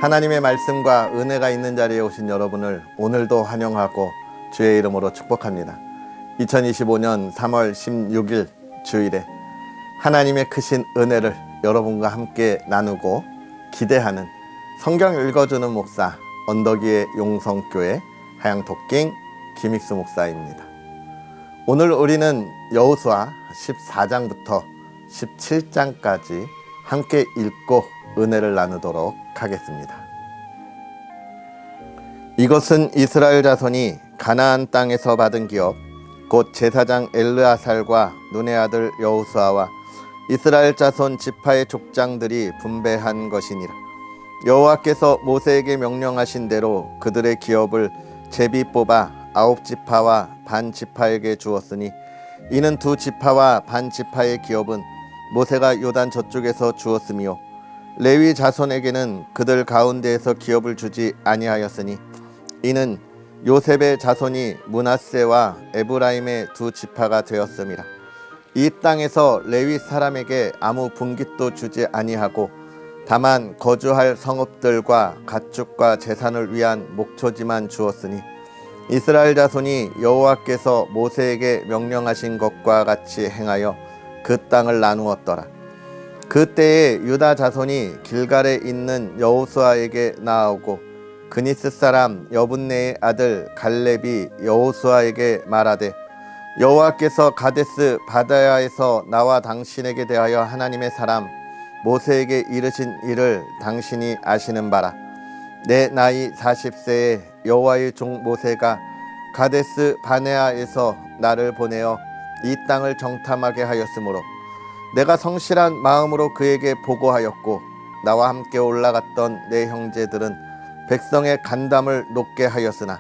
하나님의 말씀과 은혜가 있는 자리에 오신 여러분을 오늘도 환영하고 주의 이름으로 축복합니다. 2025년 3월 16일 주일에 하나님의 크신 은혜를 여러분과 함께 나누고 기대하는 성경 읽어주는 목사 언덕위의 용성교회 하양토킹 김익수 목사입니다. 오늘 우리는 여호수아 14장부터 17장까지 함께 읽고 은혜를 나누도록 하겠습니다. 이것은 이스라엘 자손이 가나안 땅에서 받은 기업 곧 제사장 엘르아살과 눈의 아들 여호수아와 이스라엘 자손 지파의 족장들이 분배한 것이니라. 여호와께서 모세에게 명령하신 대로 그들의 기업을 제비 뽑아 9지파와 반 지파에게 주었으니 이는 2지파와 반 지파의 기업은 모세가 요단 저쪽에서 주었으며 레위 자손에게는 그들 가운데에서 기업을 주지 아니하였으니 이는 요셉의 자손이 므낫세와 에브라임의 2지파가 되었음이라. 이 땅에서 레위 사람에게 아무 분깃도 주지 아니하고 다만 거주할 성읍들과 가축과 재산을 위한 목초지만 주었으니 이스라엘 자손이 여호와께서 모세에게 명령하신 것과 같이 행하여 그 땅을 나누었더라. 그때에 유다 자손이 길갈에 있는 여호수아에게 나아오고 그니스 사람 여분네의 아들 갈렙이 여호수아에게 말하되 여호와께서 가데스 바다야에서 나와 당신에게 대하여 하나님의 사람 모세에게 이르신 일을 당신이 아시는 바라. 내 나이 40세에 여호와의 종 모세가 가데스 바네아에서 나를 보내어 이 땅을 정탐하게 하였으므로 내가 성실한 마음으로 그에게 보고하였고 나와 함께 올라갔던 내 형제들은 백성의 간담을 높게 하였으나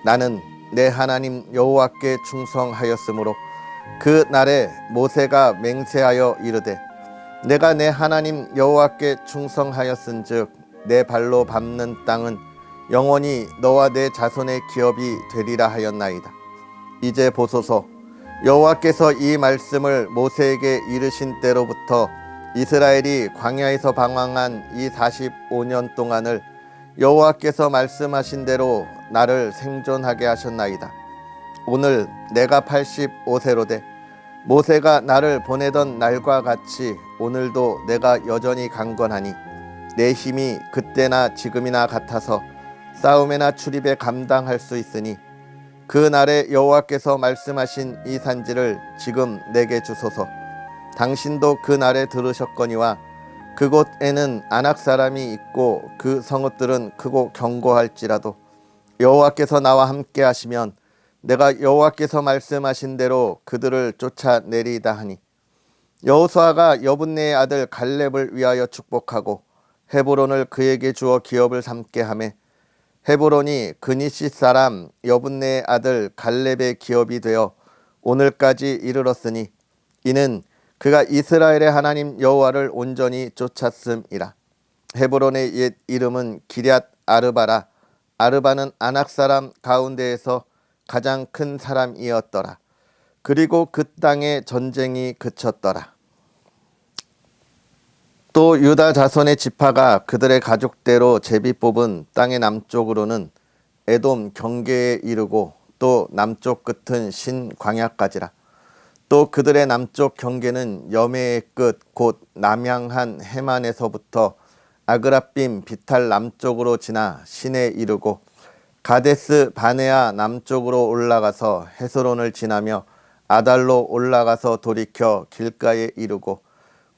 나는 내 하나님 여호와께 충성하였으므로 그 날에 모세가 맹세하여 이르되 내가 내 하나님 여호와께 충성하였은즉 내 발로 밟는 땅은 영원히 너와 내 자손의 기업이 되리라 하였나이다. 이제 보소서, 여호와께서 이 말씀을 모세에게 이르신 때로부터 이스라엘이 광야에서 방황한 이 45년 동안을 여호와께서 말씀하신 대로 나를 생존하게 하셨나이다. 오늘 내가 85세로 돼 모세가 나를 보내던 날과 같이 오늘도 내가 여전히 강건하니 내 힘이 그때나 지금이나 같아서 싸움에나 출입에 감당할 수 있으니 그 날에 여호와께서 말씀하신 이 산지를 지금 내게 주소서. 당신도 그 날에 들으셨거니와 그곳에는 아낙 사람이 있고 그 성읍들은 크고 견고할지라도 여호와께서 나와 함께 하시면 내가 여호와께서 말씀하신 대로 그들을 쫓아내리이다 하니 여호수아가 여분네의 아들 갈렙을 위하여 축복하고 헤브론을 그에게 주어 기업을 삼게 하매 헤브론이 그니시 사람 여분네의 아들 갈렙의 기업이 되어 오늘까지 이르렀으니 이는 그가 이스라엘의 하나님 여호와를 온전히 쫓았음이라. 헤브론의 옛 이름은 기럇 아르바라. 아르바는 아낙 사람 가운데에서 가장 큰 사람이었더라. 그리고 그 땅에 전쟁이 그쳤더라. 또 유다 자손의 지파가 그들의 가족대로 제비 뽑은 땅의 남쪽으로는 에돔 경계에 이르고 또 남쪽 끝은 신광야까지라. 또 그들의 남쪽 경계는 여매의 끝 곧 남향한 해만에서부터 아그라빔 비탈 남쪽으로 지나 신에 이르고 가데스 바네아 남쪽으로 올라가서 헤스론을 지나며 아달로 올라가서 돌이켜 길가에 이르고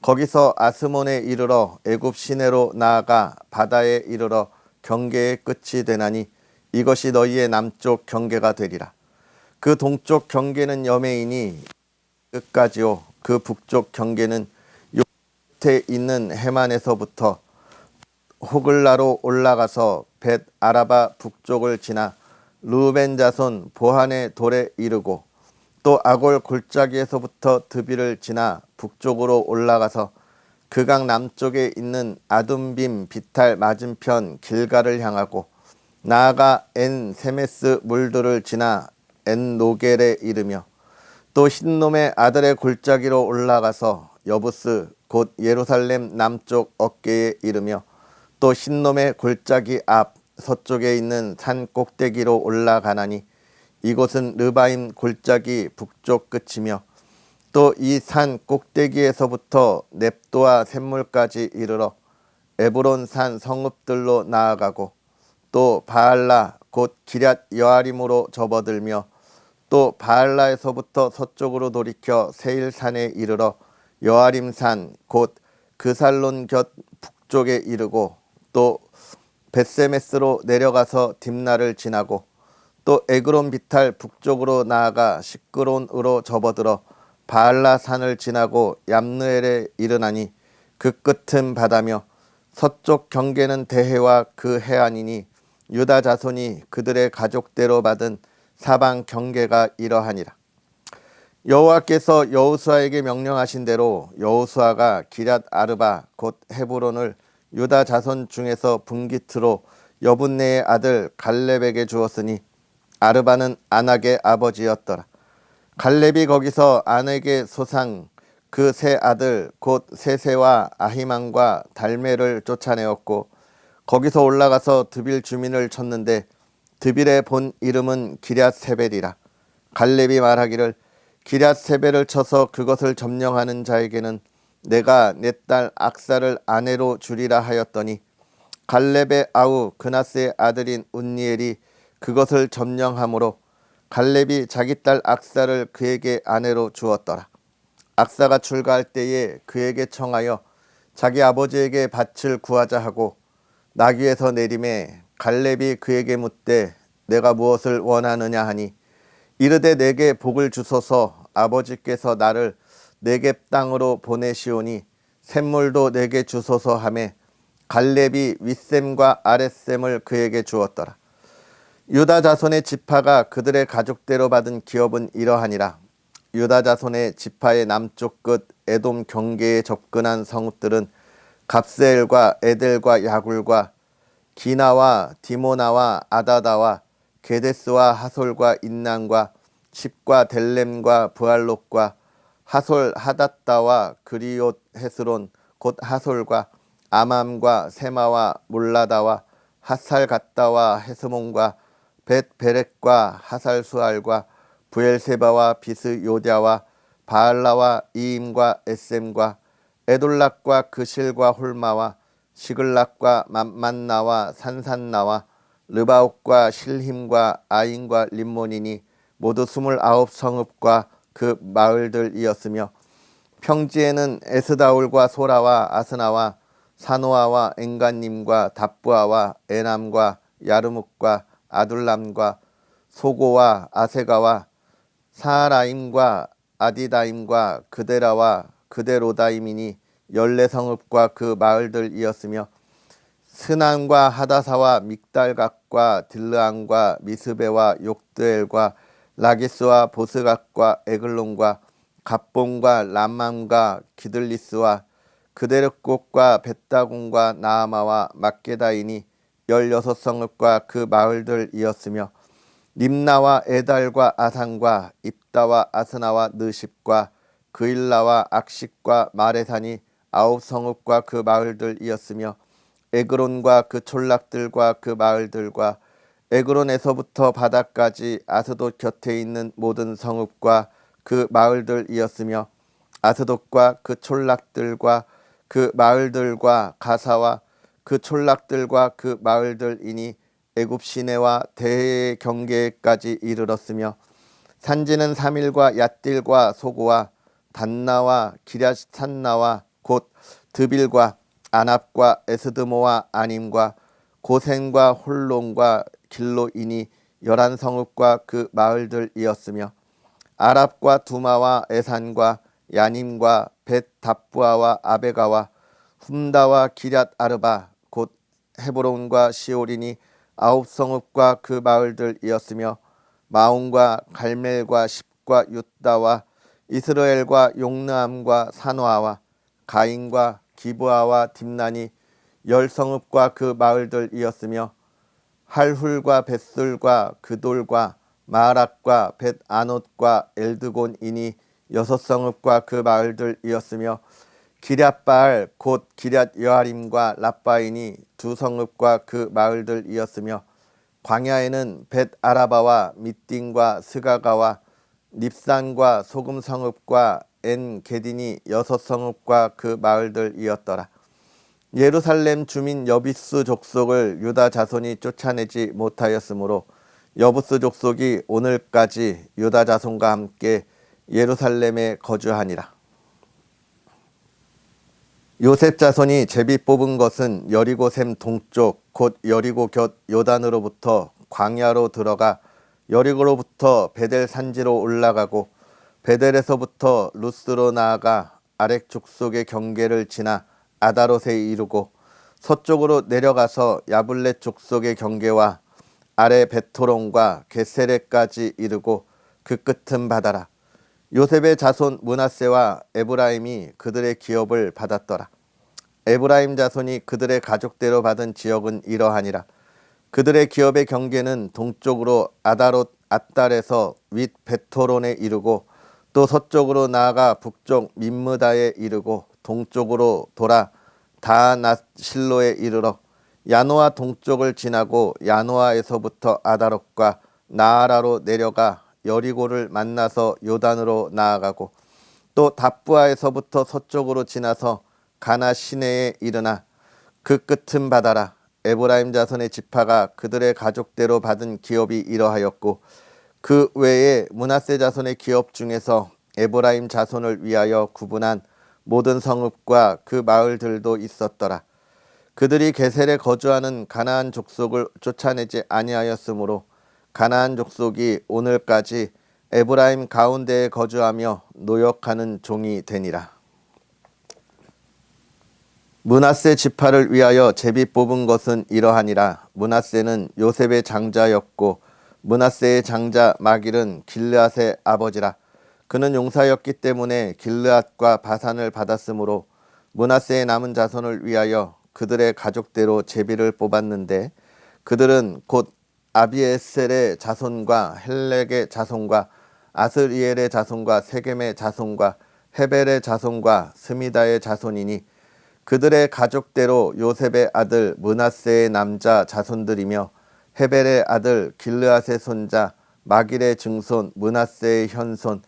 거기서 아스몬에 이르러 애굽 시내로 나아가 바다에 이르러 경계의 끝이 되나니 이것이 너희의 남쪽 경계가 되리라. 그 동쪽 경계는 여매이니 끝까지요. 그 북쪽 경계는 요 끝에 있는 해만에서부터 호글라로 올라가서 벳 아라바 북쪽을 지나 르우벤 자손 보한의 돌에 이르고 또 아골 골짜기에서부터 드비를 지나 북쪽으로 올라가서 그 강 남쪽에 있는 아둠빔 비탈 맞은편 길가를 향하고 나아가 엔 세메스 물들을 지나 엔 노겔에 이르며 또 흰놈의 아들의 골짜기로 올라가서 여부스 곧 예루살렘 남쪽 어깨에 이르며 또 신놈의 골짜기 앞 서쪽에 있는 산 꼭대기로 올라가나니 이곳은 르바임 골짜기 북쪽 끝이며 또 이 산 꼭대기에서부터 넵도와 샘물까지 이르러 에브론 산 성읍들로 나아가고 또 바알라 곧 기럇 여아림으로 접어들며 또 바알라에서부터 서쪽으로 돌이켜 세일산에 이르러 여아림산 곧 그살론 곁 북쪽에 이르고 또 벳세메스로 내려가서 딥나를 지나고 또 에그론 비탈 북쪽으로 나아가 시끄론으로 접어들어 바알라 산을 지나고 얌느엘에 이르나니 그 끝은 바다며 서쪽 경계는 대해와 그 해안이니 유다 자손이 그들의 가족대로 받은 사방 경계가 이러하니라. 여호와께서 여호수아에게 명령하신 대로 여호수아가 기럇 아르바 곧 헤브론을 유다 자손 중에서 분깃으로 여분네의 아들 갈렙에게 주었으니 아르바는 안악의 아버지였더라. 갈렙이 거기서 안악의 소상 그 세 아들 곧 세세와 아히만과 달메를 쫓아내었고 거기서 올라가서 드빌 주민을 쳤는데 드빌의 본 이름은 기럇세벨이라. 갈렙이 말하기를 기럇세벨을 쳐서 그것을 점령하는 자에게는 내가 내 딸 악사를 아내로 주리라 하였더니 갈렙의 아우 그나스의 아들인 운니엘이 그것을 점령함으로 갈렙이 자기 딸 악사를 그에게 아내로 주었더라. 악사가 출가할 때에 그에게 청하여 자기 아버지에게 밭을 구하자 하고 나귀에서 내림에 갈렙이 그에게 묻되 내가 무엇을 원하느냐 하니 이르되 내게 복을 주소서 아버지께서 나를 네겝 땅으로 보내시오니 샘물도 내게 주소서 하매 갈렙이 윗샘과 아랫샘을 그에게 주었더라. 유다 자손의 지파가 그들의 가족대로 받은 기업은 이러하니라. 유다 자손의 지파의 남쪽 끝 에돔 경계에 접근한 성읍들은 갑세엘과 에델과 야굴과 기나와 디모나와 아다다와 게데스와 하솔과 인난과 십과 델렘과 부알롯과 하솔 하닷다와 그리옷 헤스론 곧 하솔과 아맘과 세마와 몰라다와 핫살 갓다와 헤스몬과 벳 베렉과 하살 수알과 부엘세바와 비스 요자와 바알라와 이임과 에셈과 에돌락과 그실과 홀마와 시글락과 만나와 산산나와 르바옥과 실힘과 아인과 림몬이니 모두 29성읍과 그 마을들이었으며 평지에는 에스다올과 소라와 아스나와 사노아와 엔간님과 답부아와 에남과 야르묵과 아둘람과 소고와 아세가와 사라임과 아디다임과 그데라와 그데로다임이니 14성읍과 그 마을들이었으며 스난과 하다사와 믹달각과 딜르안과 미스베와 욕드엘과 라기스와 보스각과 에글론과 갑본과 람맘과 기들리스와 그데르꽃과 벳다곤과 나아마와 막게다이니 16성읍과 그 마을들이었으며 림나와 에달과 아산과 입다와 아스나와 느십과 그일라와 악식과 마레산이 9성읍과 그 마을들이었으며 에그론과 그 촌락들과 그 마을들과 에그론에서부터 바다까지 아스돗 곁에 있는 모든 성읍과 그 마을들이었으며 아스돗과 그 촌락들과 그 마을들과 가사와 그 촌락들과 그 마을들이니 애굽 시내와 대해의 경계까지 이르렀으며 산지는 사밀과 얏딜과 소고와 단나와 기럇산나와 곧 드빌과 아납과 에스드모와 아님과 고센과 홀론과 길로이니 11성읍과 그 마을들이었으며 아랍과 두마와 에산과 야님과 벳 답부아와 아베가와 훔다와 기럇 아르바 곧 헤브론과 시올이니 9성읍과 그 마을들이었으며 마온과 갈멜과 십과 윳다와 이스라엘과 용르암과 산화와 가인과 기브아와 딥난이 10성읍과 그 마을들이었으며 할훌과 벳술과 그돌과 마락과 벳아논과 엘드곤이니 6성읍과 그 마을들이었으며 기럇바알 곧 기럇 여아림과 랍바인이 두 성읍과 그 마을들이었으며 광야에는 벳 아라바와 밑딘과 스가가와 닙산과 소금 성읍과 엔 게딘이 여섯 성읍과 그 마을들이었더라. 예루살렘 주민 여비스 족속을 유다 자손이 쫓아내지 못하였으므로 여부스 족속이 오늘까지 유다 자손과 함께 예루살렘에 거주하니라. 요셉 자손이 제비 뽑은 것은 여리고 샘 동쪽 곧 여리고 곁 요단으로부터 광야로 들어가 여리고로부터 베델 산지로 올라가고 베델에서부터 루스로 나아가 아렉 족속의 경계를 지나 아다롯에 이르고 서쪽으로 내려가서 야블렛 족속의 경계와 아래 베토론과 게세레까지 이르고 그 끝은 바다라. 요셉의 자손 므낫세와 에브라임이 그들의 기업을 받았더라. 에브라임 자손이 그들의 가족대로 받은 지역은 이러하니라. 그들의 기업의 경계는 동쪽으로 아다롯 앗달에서 윗 베토론에 이르고 또 서쪽으로 나아가 북쪽 민므다에 이르고 동쪽으로 돌아 다낫실로에 이르러 야노아 동쪽을 지나고 야노아에서부터 아다롯과 나아라로 내려가 여리고를 만나서 요단으로 나아가고 또 답부아에서부터 서쪽으로 지나서 가나 시내에 이르나 그 끝은 바다라. 에브라임 자손의 지파가 그들의 가족대로 받은 기업이 이러하였고 그 외에 므낫세 자손의 기업 중에서 에브라임 자손을 위하여 구분한 모든 성읍과 그 마을들도 있었더라. 그들이 게셀에 거주하는 가나안 족속을 쫓아내지 아니하였으므로 가나안 족속이 오늘까지 에브라임 가운데에 거주하며 노역하는 종이 되니라. 므낫세 지파를 위하여 제비 뽑은 것은 이러하니라. 므낫세는 요셉의 장자였고 므낫세의 장자 마길은 길르앗의 아버지라. 그는 용사였기 때문에 길르앗과 바산을 받았으므로 므낫세의 남은 자손을 위하여 그들의 가족대로 제비를 뽑았는데 그들은 곧 아비에셀의 자손과 헬렉의 자손과 아스리엘의 자손과 세겜의 자손과 헤벨의 자손과 스미다의 자손이니 그들의 가족대로 요셉의 아들 므낫세의 남자 자손들이며 헤벨의 아들 길르앗의 손자 마길의 증손 므낫세의 현손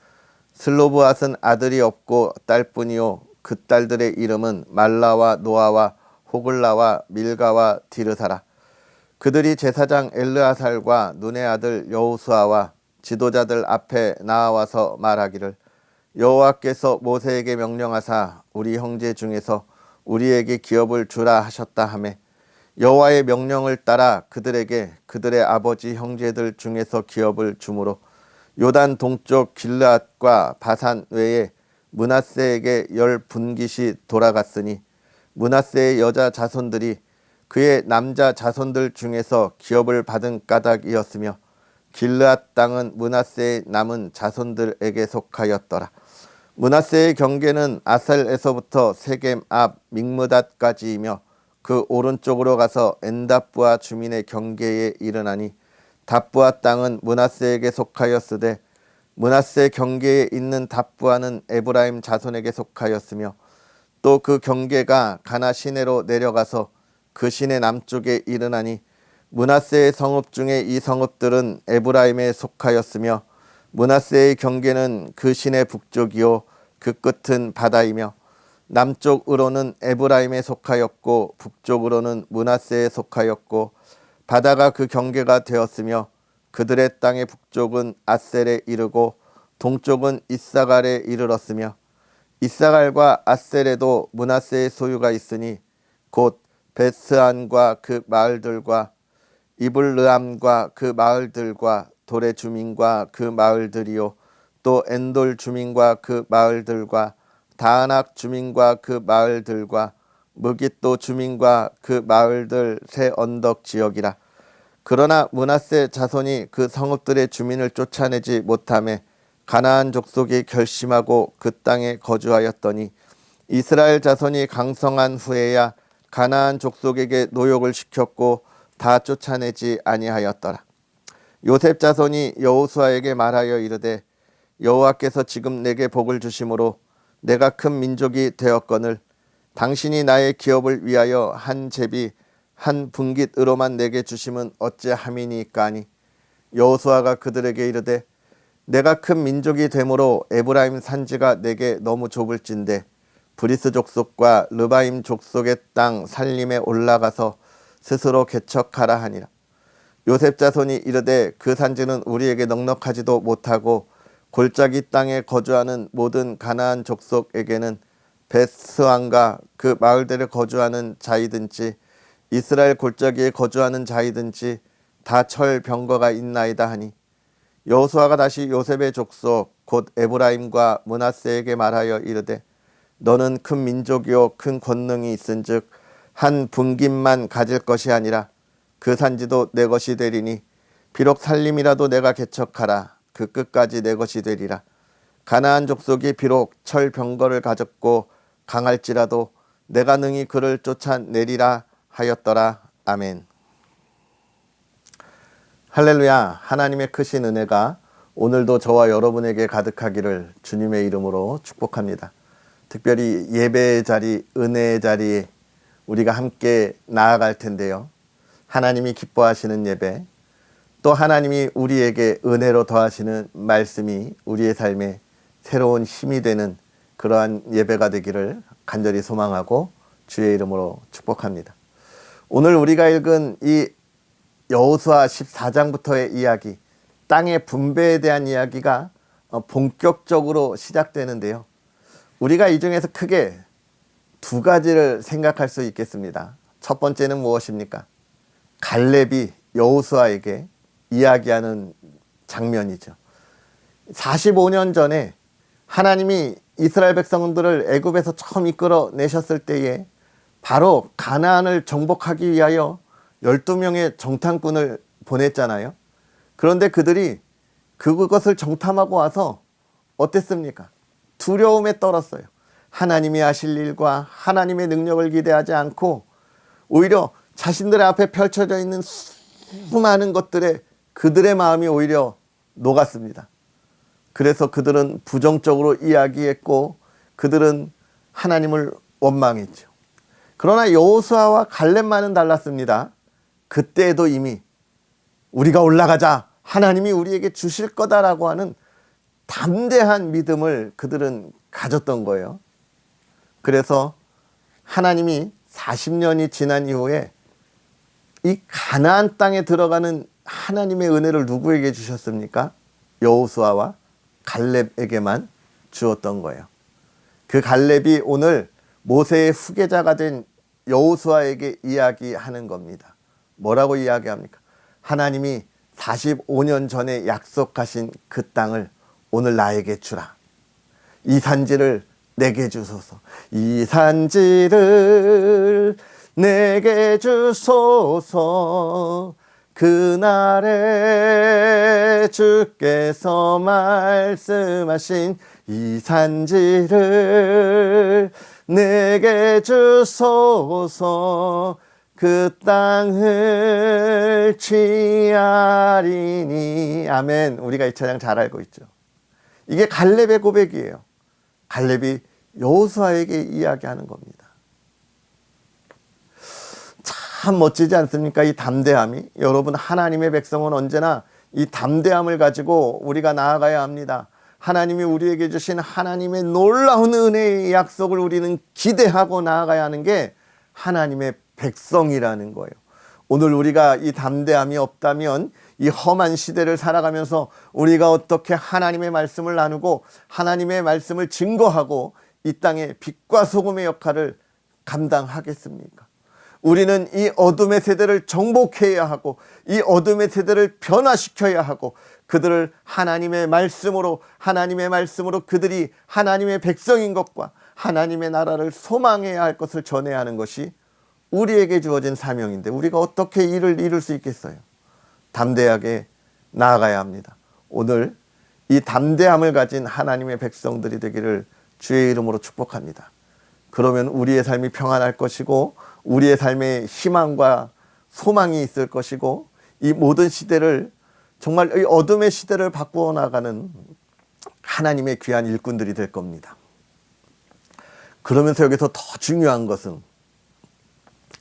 슬로브앗은 아들이 없고 딸뿐이요 그 딸들의 이름은 말라와 노아와 호글라와 밀가와 디르사라. 그들이 제사장 엘르아살과 눈의 아들 여호수아와 지도자들 앞에 나와서 말하기를 여호와께서 모세에게 명령하사 우리 형제 중에서 우리에게 기업을 주라 하셨다 하매 여호와의 명령을 따라 그들에게 그들의 아버지 형제들 중에서 기업을 주므로 요단 동쪽 길르앗과 바산 외에 므낫세에게 10분깃이 돌아갔으니 므낫세의 여자 자손들이 그의 남자 자손들 중에서 기업을 받은 까닭이었으며 길르앗 땅은 므낫세의 남은 자손들에게 속하였더라. 므낫세의 경계는 아셀에서부터 세겜 앞 믹므닷까지이며 그 오른쪽으로 가서 엔답부아 주민의 경계에 이르나니 답부아 땅은 므낫세에게 속하였으되 므낫세 경계에 있는 답부아는 에브라임 자손에게 속하였으며 또 그 경계가 가나 시내로 내려가서 그 시내 남쪽에 이르나니 므낫세의 성읍 중에 이 성읍들은 에브라임에 속하였으며 므낫세의 경계는 그 시내 북쪽이요 그 끝은 바다이며 남쪽으로는 에브라임에 속하였고 북쪽으로는 므낫세에 속하였고 바다가 그 경계가 되었으며 그들의 땅의 북쪽은 아셀에 이르고 동쪽은 이사갈에 이르렀으며 이사갈과 아셀에도 므낫세의 소유가 있으니 곧 베스안과 그 마을들과 이블르암과 그 마을들과 돌의 주민과 그 마을들이요 또 엔돌 주민과 그 마을들과 다아낙 주민과 그 마을들과 무깃도 주민과 그 마을들 세 언덕 지역이라. 그러나 므낫세 자손이 그 성읍들의 주민을 쫓아내지 못하매 가나안 족속이 결심하고 그 땅에 거주하였더니 이스라엘 자손이 강성한 후에야 가나안 족속에게 노역을 시켰고 다 쫓아내지 아니하였더라. 요셉 자손이 여호수아에게 말하여 이르되 여호와께서 지금 내게 복을 주심으로 내가 큰 민족이 되었거늘 당신이 나의 기업을 위하여 한 제비 한 분깃으로만 내게 주심은 어찌함이니까 하니 여호수아가 그들에게 이르되 내가 큰 민족이 되므로 에브라임 산지가 내게 너무 좁을진데 브리스 족속과 르바임 족속의 땅 살림에 올라가서 스스로 개척하라 하니라. 요셉 자손이 이르되 그 산지는 우리에게 넉넉하지도 못하고 골짜기 땅에 거주하는 모든 가나안 족속에게는 벳스왕과 그 마을들에 거주하는 자이든지 이스라엘 골짜기에 거주하는 자이든지 다 철병거가 있나이다 하니 여호수아가 다시 요셉의 족속 곧 에브라임과 므낫세에게 말하여 이르되 너는 큰 민족이요 큰 권능이 있은즉 한 분깃만 가질 것이 아니라 그 산지도 내 것이 되리니 비록 살림이라도 내가 개척하라 그 끝까지 내 것이 되리라. 가나안 족속이 비록 철병거를 가졌고 강할지라도 내가 능히 그를 쫓아내리라 하였더라. 아멘. 할렐루야. 하나님의 크신 은혜가 오늘도 저와 여러분에게 가득하기를 주님의 이름으로 축복합니다. 특별히 예배의 자리, 은혜의 자리에 우리가 함께 나아갈 텐데요. 하나님이 기뻐하시는 예배, 또 하나님이 우리에게 은혜로 더하시는 말씀이 우리의 삶에 새로운 힘이 되는 그러한 예배가 되기를 간절히 소망하고 주의 이름으로 축복합니다. 오늘 우리가 읽은 이 여호수아 14장부터의 이야기, 땅의 분배에 대한 이야기가 본격적으로 시작되는데요. 우리가 이 중에서 크게 두 가지를 생각할 수 있겠습니다. 첫 번째는 무엇입니까? 갈렙이 여호수아에게 이야기하는 장면이죠. 45년 전에 하나님이 이스라엘 백성들을 애굽에서 처음 이끌어내셨을 때에 바로 가나안을 정복하기 위하여 12명의 정탐꾼을 보냈잖아요. 그런데 그들이 그것을 정탐하고 와서 어땠습니까? 두려움에 떨었어요. 하나님이 하실 일과 하나님의 능력을 기대하지 않고 오히려 자신들의 앞에 펼쳐져 있는 수많은 것들에 그들의 마음이 오히려 녹았습니다. 그래서 그들은 부정적으로 이야기했고 그들은 하나님을 원망했죠. 그러나 여호수아와 갈렙만은 달랐습니다. 그때에도 이미 우리가 올라가자, 하나님이 우리에게 주실 거다라고 하는 담대한 믿음을 그들은 가졌던 거예요. 그래서 하나님이 40년이 지난 이후에 이 가나안 땅에 들어가는 하나님의 은혜를 누구에게 주셨습니까? 여호수아와 갈렙에게만 주었던 거예요. 그 갈렙이 오늘 모세의 후계자가 된 여호수아에게 이야기하는 겁니다. 뭐라고 이야기합니까? 하나님이 45년 전에 약속하신 그 땅을 오늘 나에게 주라. 이 산지를 내게 주소서. 이 산지를 내게 주소서. 그날에 주께서 말씀하신 이 산지를 내게 주소서. 그 땅을 취하리니. 아멘. 우리가 이 찬양 잘 알고 있죠. 이게 갈렙의 고백이에요. 갈렙이 여호수아에게 이야기하는 겁니다. 참 멋지지 않습니까? 이 담대함이. 여러분, 하나님의 백성은 언제나 이 담대함을 가지고 우리가 나아가야 합니다. 하나님이 우리에게 주신 하나님의 놀라운 은혜의 약속을 우리는 기대하고 나아가야 하는 게 하나님의 백성이라는 거예요. 오늘 우리가 이 담대함이 없다면 이 험한 시대를 살아가면서 우리가 어떻게 하나님의 말씀을 나누고 하나님의 말씀을 증거하고 이 땅에 빛과 소금의 역할을 감당하겠습니까? 우리는 이 어둠의 세대를 정복해야 하고 이 어둠의 세대를 변화시켜야 하고 그들을 하나님의 말씀으로 그들이 하나님의 백성인 것과 하나님의 나라를 소망해야 할 것을 전해야 하는 것이 우리에게 주어진 사명인데 우리가 어떻게 이를 이룰 수 있겠어요? 담대하게 나아가야 합니다. 오늘 이 담대함을 가진 하나님의 백성들이 되기를 주의 이름으로 축복합니다. 그러면 우리의 삶이 평안할 것이고 우리의 삶에 희망과 소망이 있을 것이고 이 모든 시대를 정말 이 어둠의 시대를 바꾸어 나가는 하나님의 귀한 일꾼들이 될 겁니다. 그러면서 여기서 더 중요한 것은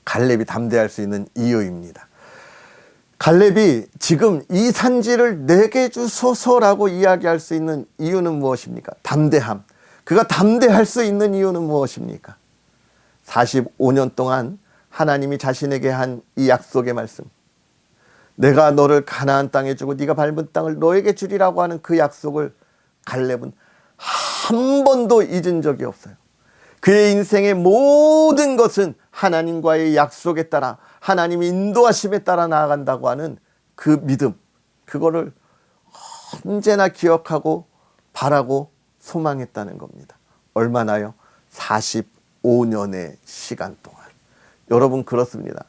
갈렙이 담대할 수 있는 이유입니다. 갈렙이 지금 이 산지를 내게 주소서라고 이야기할 수 있는 이유는 무엇입니까? 담대함. 그가 담대할 수 있는 이유는 무엇입니까? 45년 동안 하나님이 자신에게 한 이 약속의 말씀, 내가 너를 가나안 땅에 주고 네가 밟은 땅을 너에게 주리라고 하는 그 약속을 갈렙은 한 번도 잊은 적이 없어요. 그의 인생의 모든 것은 하나님과의 약속에 따라 하나님의 인도하심에 따라 나아간다고 하는 그 믿음, 그거를 언제나 기억하고 바라고 소망했다는 겁니다. 얼마나요? 45년의 시간 동안. 여러분, 그렇습니다.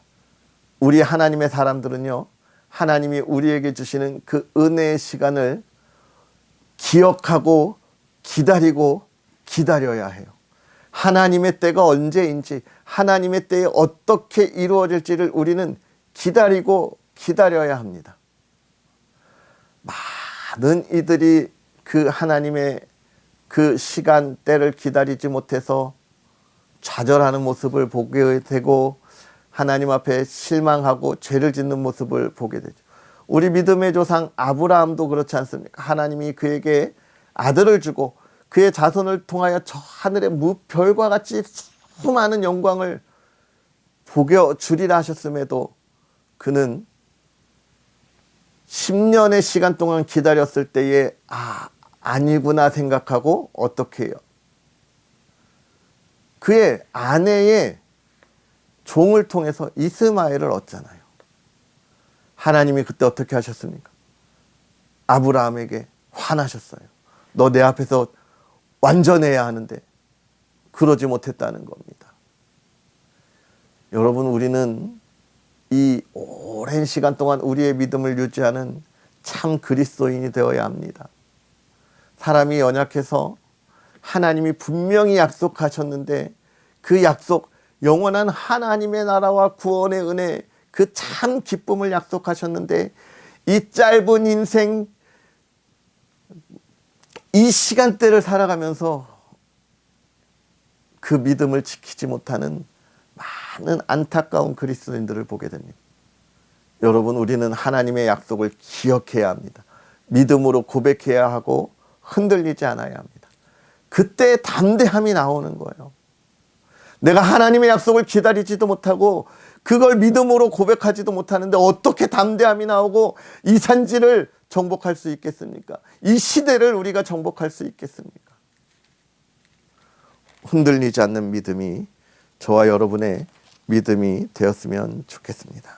우리 하나님의 사람들은요, 하나님이 우리에게 주시는 그 은혜의 시간을 기억하고 기다리고 기다려야 해요. 하나님의 때가 언제인지, 하나님의 때에 어떻게 이루어질지를 우리는 기다리고 기다려야 합니다. 많은 이들이 그 하나님의 그 시간대를 기다리지 못해서 좌절하는 모습을 보게 되고 하나님 앞에 실망하고 죄를 짓는 모습을 보게 되죠. 우리 믿음의 조상 아브라함도 그렇지 않습니까? 하나님이 그에게 아들을 주고 그의 자손을 통하여 저 하늘의 무별과 같이 수많은 영광을 보게 주리라 하셨음에도 그는 10년의 시간 동안 기다렸을 때에 아니구나 생각하고 어떻게 해요? 그의 아내의 종을 통해서 이스마엘을 얻잖아요. 하나님이 그때 어떻게 하셨습니까? 아브라함에게 화나셨어요. 너 내 앞에서 완전해야 하는데 그러지 못했다는 겁니다. 여러분, 우리는 이 오랜 시간 동안 우리의 믿음을 유지하는 참 그리스도인이 되어야 합니다. 사람이 연약해서 하나님이 분명히 약속하셨는데 그 약속, 영원한 하나님의 나라와 구원의 은혜, 그 참 기쁨을 약속하셨는데 이 짧은 인생, 이 시간대를 살아가면서 그 믿음을 지키지 못하는 많은 안타까운 그리스도인들을 보게 됩니다. 여러분, 우리는 하나님의 약속을 기억해야 합니다. 믿음으로 고백해야 하고 흔들리지 않아야 합니다. 그때 담대함이 나오는 거예요. 내가 하나님의 약속을 기다리지도 못하고 그걸 믿음으로 고백하지도 못하는데 어떻게 담대함이 나오고 이 산지를 정복할 수 있겠습니까? 이 시대를 우리가 정복할 수 있겠습니까? 흔들리지 않는 믿음이 저와 여러분의 믿음이 되었으면 좋겠습니다.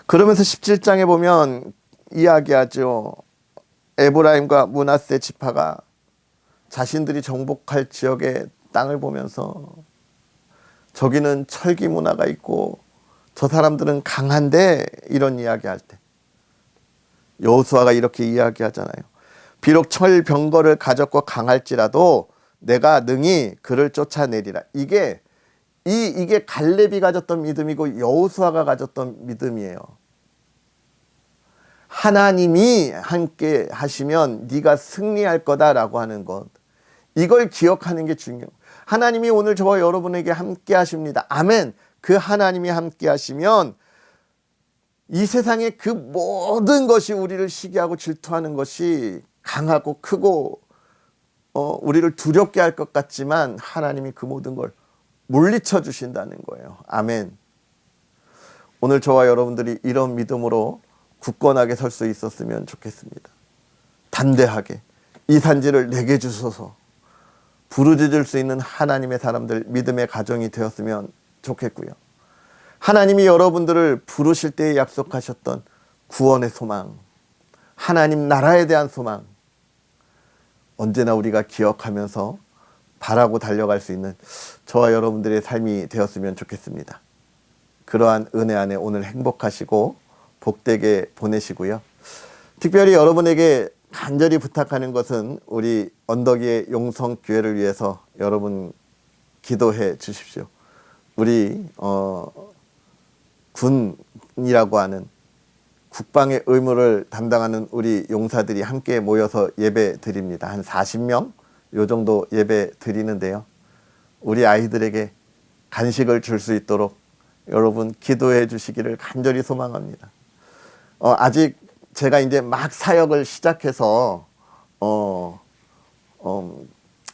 그러면서 17장에 보면 이야기하죠. 에브라임과 므낫세 지파가 자신들이 정복할 지역의 땅을 보면서 저기는 철기 문화가 있고 저 사람들은 강한데, 이런 이야기할 때 여호수아가 이렇게 이야기하잖아요. 비록 철병거를 가졌고 강할지라도 내가 능히 그를 쫓아내리라. 이게 갈렙이 가졌던 믿음이고 여호수아가 가졌던 믿음이에요. 하나님이 함께 하시면 네가 승리할 거다라고 하는 것, 이걸 기억하는 게 중요해요. 하나님이 오늘 저와 여러분에게 함께 하십니다. 아멘. 그 하나님이 함께 하시면 이 세상의 그 모든 것이 우리를 시기하고 질투하는 것이 강하고 크고 우리를 두렵게 할 것 같지만 하나님이 그 모든 걸 물리쳐 주신다는 거예요. 아멘. 오늘 저와 여러분들이 이런 믿음으로 굳건하게 설 수 있었으면 좋겠습니다. 담대하게 이 산지를 내게 주소서 부르짖을 수 있는 하나님의 사람들, 믿음의 가정이 되었으면 좋겠고요. 하나님이 여러분들을 부르실 때에 약속하셨던 구원의 소망, 하나님 나라에 대한 소망, 언제나 우리가 기억하면서 바라고 달려갈 수 있는 저와 여러분들의 삶이 되었으면 좋겠습니다. 그러한 은혜 안에 오늘 행복하시고 복되게 보내시고요. 특별히 여러분에게 간절히 부탁하는 것은 우리 언덕위의 용성교회를 위해서 여러분 기도해 주십시오. 우리 군이라고 하는 국방의 의무를 담당하는 우리 용사들이 함께 모여서 예배 드립니다. 한 40명 요 정도 예배 드리는데요. 우리 아이들에게 간식을 줄 수 있도록 여러분 기도해 주시기를 간절히 소망합니다. 아직 제가 이제 막 사역을 시작해서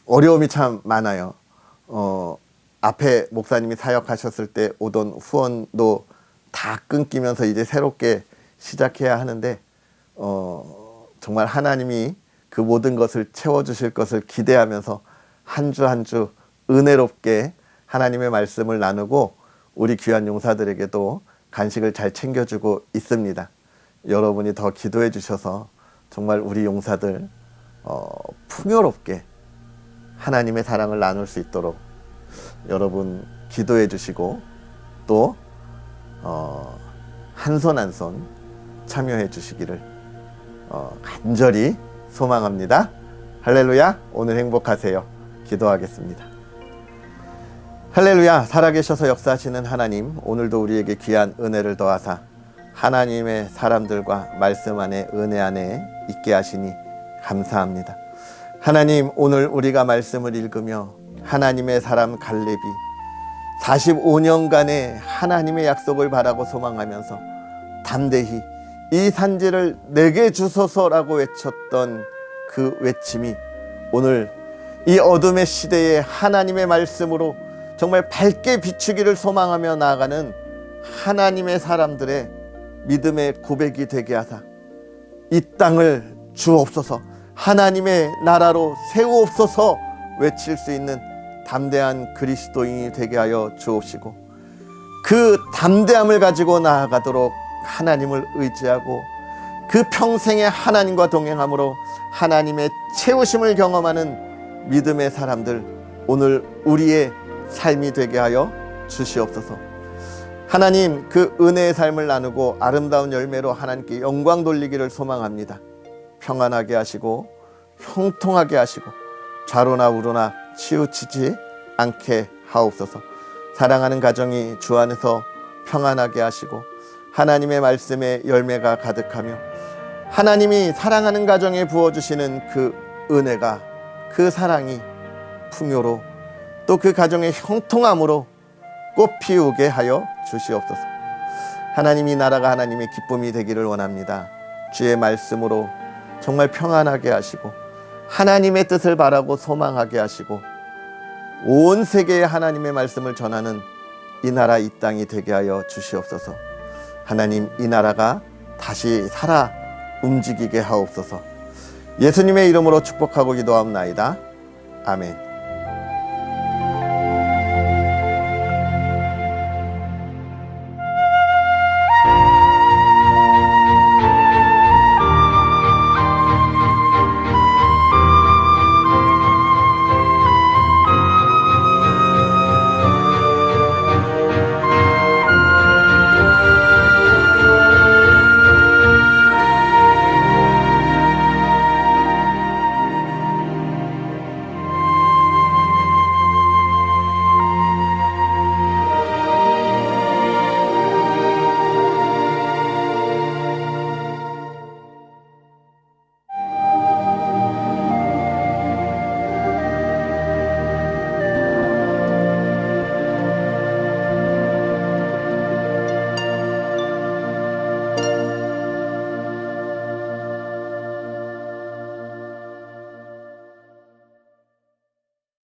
어려움이 참 많아요. 앞에 목사님이 사역하셨을 때 오던 후원도 다 끊기면서 이제 새롭게 시작해야 하는데 정말 하나님이 그 모든 것을 채워주실 것을 기대하면서 한 주 한 주 은혜롭게 하나님의 말씀을 나누고 우리 귀한 용사들에게도 간식을 잘 챙겨주고 있습니다. 여러분이 더 기도해 주셔서 정말 우리 용사들 풍요롭게 하나님의 사랑을 나눌 수 있도록 여러분 기도해 주시고 또 한 손 한 손 참여해 주시기를 간절히 소망합니다. 할렐루야. 오늘 행복하세요. 기도하겠습니다. 할렐루야. 살아계셔서 역사하시는 하나님, 오늘도 우리에게 귀한 은혜를 더하사 하나님의 사람들과 말씀 안에 은혜 안에 있게 하시니 감사합니다. 하나님, 오늘 우리가 말씀을 읽으며 하나님의 사람 갈렙이 45년간의 하나님의 약속을 바라고 소망하면서 담대히 이 산지를 내게 주소서라고 외쳤던 그 외침이 오늘 이 어둠의 시대에 하나님의 말씀으로 정말 밝게 비추기를 소망하며 나아가는 하나님의 사람들의 믿음의 고백이 되게 하사 이 땅을 주옵소서, 하나님의 나라로 세우옵소서 외칠 수 있는 담대한 그리스도인이 되게 하여 주옵시고, 그 담대함을 가지고 나아가도록 하나님을 의지하고 그 평생에 하나님과 동행함으로 하나님의 채우심을 경험하는 믿음의 사람들, 오늘 우리의 삶이 되게 하여 주시옵소서. 하나님, 그 은혜의 삶을 나누고 아름다운 열매로 하나님께 영광 돌리기를 소망합니다. 평안하게 하시고 형통하게 하시고 좌로나 우로나 치우치지 않게 하옵소서. 사랑하는 가정이 주 안에서 평안하게 하시고 하나님의 말씀에 열매가 가득하며 하나님이 사랑하는 가정에 부어주시는 그 은혜가, 그 사랑이 풍요로 또 그 가정의 형통함으로 꽃피우게 하여 주시옵소서. 하나님이 나라가 하나님의 기쁨이 되기를 원합니다. 주의 말씀으로 정말 평안하게 하시고 하나님의 뜻을 바라고 소망하게 하시고 온 세계에 하나님의 말씀을 전하는 이 나라 이 땅이 되게 하여 주시옵소서. 하나님, 이 나라가 다시 살아 움직이게 하옵소서. 예수님의 이름으로 축복하고 기도하옵나이다. 아멘.